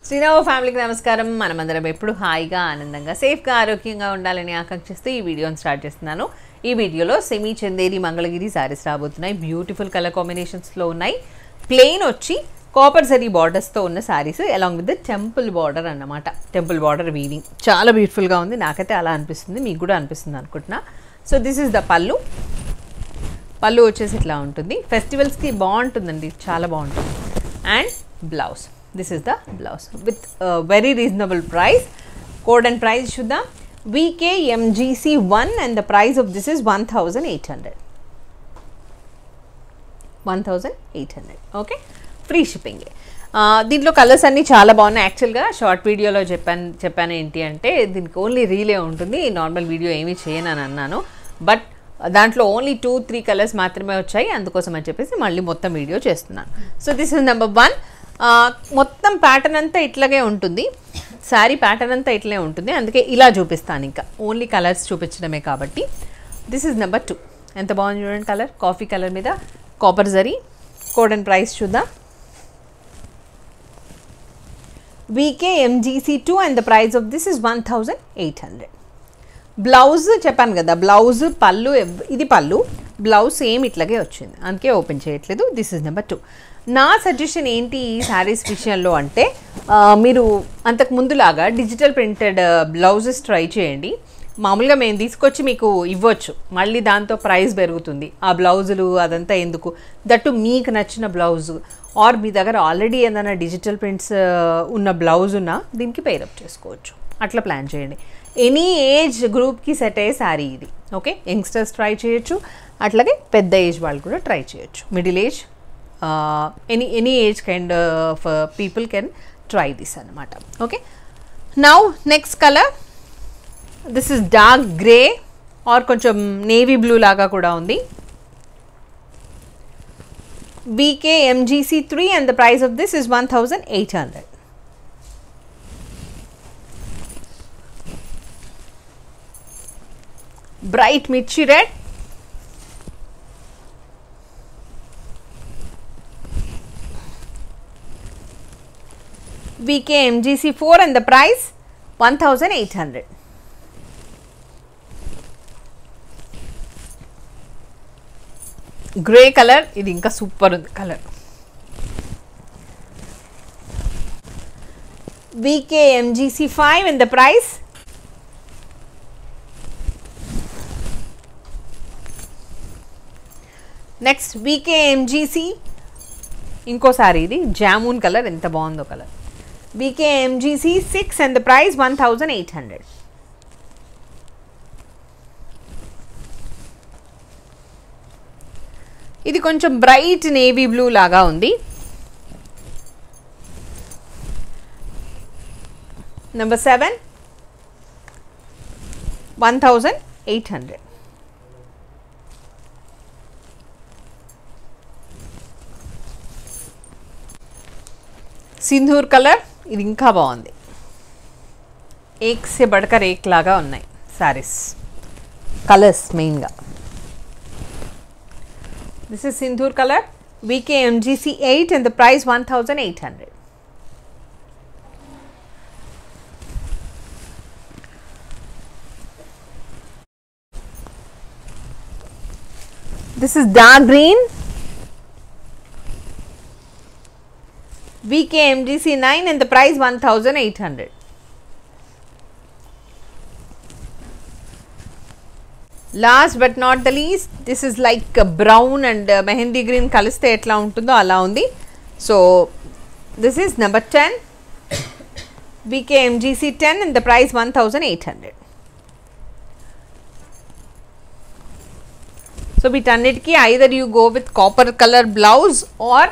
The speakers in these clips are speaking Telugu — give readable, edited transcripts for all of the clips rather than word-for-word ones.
శ్రీనవ ఫ్యామిలీకి నమస్కారం. మనమందరం ఎప్పుడు హాయిగా ఆనందంగా సేఫ్గా ఆరోగ్యంగా ఉండాలని ఆకాంక్షిస్తూ ఈ వీడియోని స్టార్ట్ చేస్తున్నాను. ఈ వీడియోలో సెమీ చందేరి మంగళగిరి సారీస్ రాబోతున్నాయి. బ్యూటిఫుల్ కలర్ కాంబినేషన్స్లో ఉన్నాయి. ప్లెయిన్ వచ్చి కాపర్ జరీ బార్డర్స్తో ఉన్న saris along with temple border అన్నమాట. టెంపుల్ బార్డర్ వీవింగ్ చాలా బ్యూటిఫుల్గా ఉంది. నాకైతే అలా అనిపిస్తుంది, మీకు కూడా అనిపిస్తుంది అనుకుంటున్నా. సో దిస్ ఈస్ ద పళ్ళు. పళ్ళు వచ్చేసి ఇట్లా ఉంటుంది. ఫెస్టివల్స్కి బాగుంటుందండి, చాలా బాగుంటుంది. And blouse, this is the blouse with very reasonable price. Code and price shudha VKMGC1 and the price of this is 1800. Okay, free shipping. దీంట్లో కలర్స్ అన్నీ చాలా బాగున్నాయి. యాక్చువల్గా షార్ట్ వీడియోలో చెప్పాను ఏంటి అంటే దీనికి ఓన్లీ రీలే ఉంటుంది, నార్మల్ వీడియో ఏమీ చేయను అని అన్నాను. బట్ దాంట్లో ఓన్లీ 2-3 కలర్స్ మాత్రమే వచ్చాయి, అందుకోసం అని చెప్పేసి మళ్ళీ మొత్తం వీడియో చేస్తున్నాను. So this is number 1. మొత్తం ప్యాటర్న్ అంతా ఇట్లాగే ఉంటుంది, శారీ ప్యాటర్న్ అంతా ఇట్లే ఉంటుంది, అందుకే ఇలా చూపిస్తాను. ఇంకా ఓన్లీ కలర్స్ చూపించడమే కాబట్టి. This is number 2. ఎంత బాగుంది చూడండి కలర్, కాఫీ కలర్ మీద copper zari. Code and price చూద్దాం. VKMGC2 and the price of this is 1800. Blouse చెప్పాను కదా, బ్లౌజ్ పళ్ళు, ఇది పళ్ళు, బ్లౌజ్ సేమ్ ఇట్లాగే వచ్చింది, అందుకే ఓపెన్ చేయట్లేదు. This is number 2. నా సజెషన్ ఏంటి ఈ శారీస్ విషయంలో అంటే మీరు అంతకు ముందులాగా డిజిటల్ ప్రింటెడ్ బ్లౌజెస్ ట్రై చేయండి. మామూలుగా మేము తీసుకొచ్చి మీకు ఇవ్వచ్చు, మళ్ళీ దాంతో ప్రైస్ పెరుగుతుంది. ఆ బ్లౌజులు అదంతా ఎందుకు, దట్టు మీకు నచ్చిన బ్లౌజు ఆర్ మీ దగ్గర ఆల్రెడీ ఏదైనా డిజిటల్ ప్రింట్స్ ఉన్న బ్లౌజ్ ఉన్నా దీనికి పేరప్ చేసుకోవచ్చు. అట్లా ప్లాన్ చేయండి. ఎనీ ఏజ్ గ్రూప్కి సెట్ అయ్యే శారీ ఇది. ఓకే, యంగ్స్టర్స్ ట్రై చేయొచ్చు, అట్లాగే పెద్ద ఏజ్ వాళ్ళు కూడా ట్రై చేయొచ్చు. Middle age, any age kind of people can try this అనమాట. Okay, now next colour. This is dark grey are కొంచెం నేవీ బ్లూ లాగా కూడా ఉంది. VKMGC3 and the price of this is 1800. Bright mirchi red. VKMGC4 and the price 1800. Grey colour, ఇది ఇంకా సూపర్ ఉంది colour. VKMGC5 and the price next VKMGC ఇంకోసారి ఇది జామున్ కలర్, ఎంత బాగుందో colour. VKMGC6 and the price 1800. ఇది కొంచెం బ్రైట్ నేవీ బ్లూ లాగా ఉంది. నెంబర్ 7 1800. సింధూర్ కలర్, ఇది ఇంకా బాగుంది. ఏక్ సే బడకర్ ఏక్ లాగా ఉన్నాయి సారీస్ కలర్స్ మెయిన్గా. This is Sindoor colour. VKMGC8 and the price 1800. This is dark green. VKMGC9 and the price 1800. Last but not the least, this is like a brown and mehendi green kaliste etla untundo ala undi. So this is number 10. VKMGC10 and the price 1800. So వీటన్నిటికీ either you go with copper color blouse or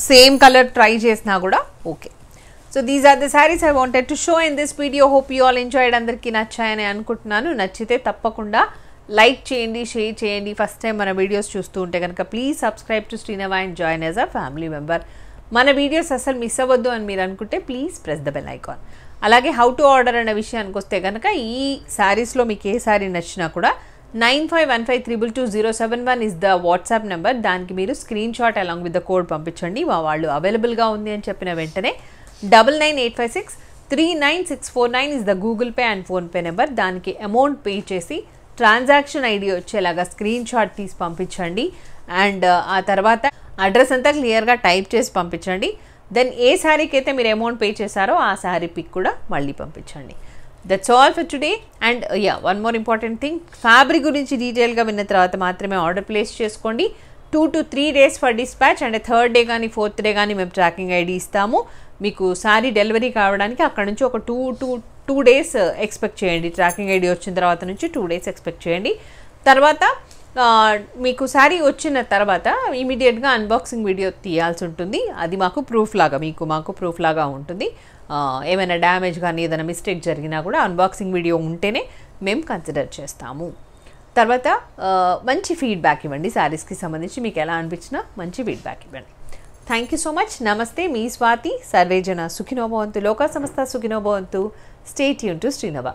same colour try చేసినా కూడా okay. So these are the saris I wanted to show in this video. Hope you all enjoyed. అందరికీ నచ్చాయని అనుకుంటున్నాను. నచ్చితే తప్పకుండా లైక్ చేయండి, షేర్ చేయండి. ఫస్ట్ టైం మన వీడియోస్ చూస్తూ ఉంటే కనుక please subscribe to Srinava and join as a family member. మన వీడియోస్ అసలు మిస్ అవ్వద్దు అని మీరు అనుకుంటే please press the bell icon. అలాగే హౌ టు ఆర్డర్ అనే విషయానికి వస్తే కనుక ఈ శారీస్లో మీకు ఏ శారీ నచ్చినా కూడా 9515322071 is the WhatsApp number. దానికి మీరు screen shot along with the code పంపించండి. వాళ్ళు అవైలబుల్గా ఉంది అని చెప్పిన వెంటనే 9985639649 is the Google pay and PhonePe number. దానికి అమౌంట్ పే చేసి ట్రాన్సాక్షన్ ఐడి వచ్చేలాగా స్క్రీన్ షాట్ తీసి పంపించండి. అండ్ ఆ తర్వాత అడ్రస్ అంతా క్లియర్గా టైప్ చేసి పంపించండి. దెన్ ఏ శారీకి అయితే మీరు అమౌంట్ పే చేశారో ఆ శారీ పిక్ కూడా మళ్ళీ పంపించండి. That's all for today. And one more important thing, fabric గురించి డీటెయిల్గా విన్న తర్వాత మాత్రమే ఆర్డర్ ప్లేస్ చేసుకోండి. 2 to 3 days for dispatch. And 3rd day కానీ 4th డే కానీ మేము ట్రాకింగ్ ఐడి ఇస్తాము. మీకు శారీ డెలివరీ కావడానికి అక్కడ నుంచి ఒక 2 days ఎక్స్పెక్ట్ చేయండి. ట్రాకింగ్ ఐడి వచ్చిన తర్వాత నుంచి 2 days ఎక్స్పెక్ట్ చేయండి. తర్వాత మీకు శారీ వచ్చిన తర్వాత ఇమీడియట్గా అన్బాక్సింగ్ వీడియో తీయాల్సి ఉంటుంది. అది మాకు ప్రూఫ్ లాగా, మాకు ప్రూఫ్ లాగా ఉంటుంది. ఏమైనా డ్యామేజ్ కానీ ఏదైనా మిస్టేక్ జరిగినా కూడా అన్బాక్సింగ్ వీడియో ఉంటేనే మేము కన్సిడర్ చేస్తాము. తర్వాత మంచి ఫీడ్బ్యాక్ ఇవ్వండి. శారీస్కి సంబంధించి మీకు ఎలా అనిపించినా మంచి ఫీడ్బ్యాక్ ఇవ్వండి. Thank you so much. నమస్తే, మీ స్వాతి. సర్వేజన సుఖినో భవంతు, లోకా సమస్త సుఖినో భవంతు. Stay tune to Srinava.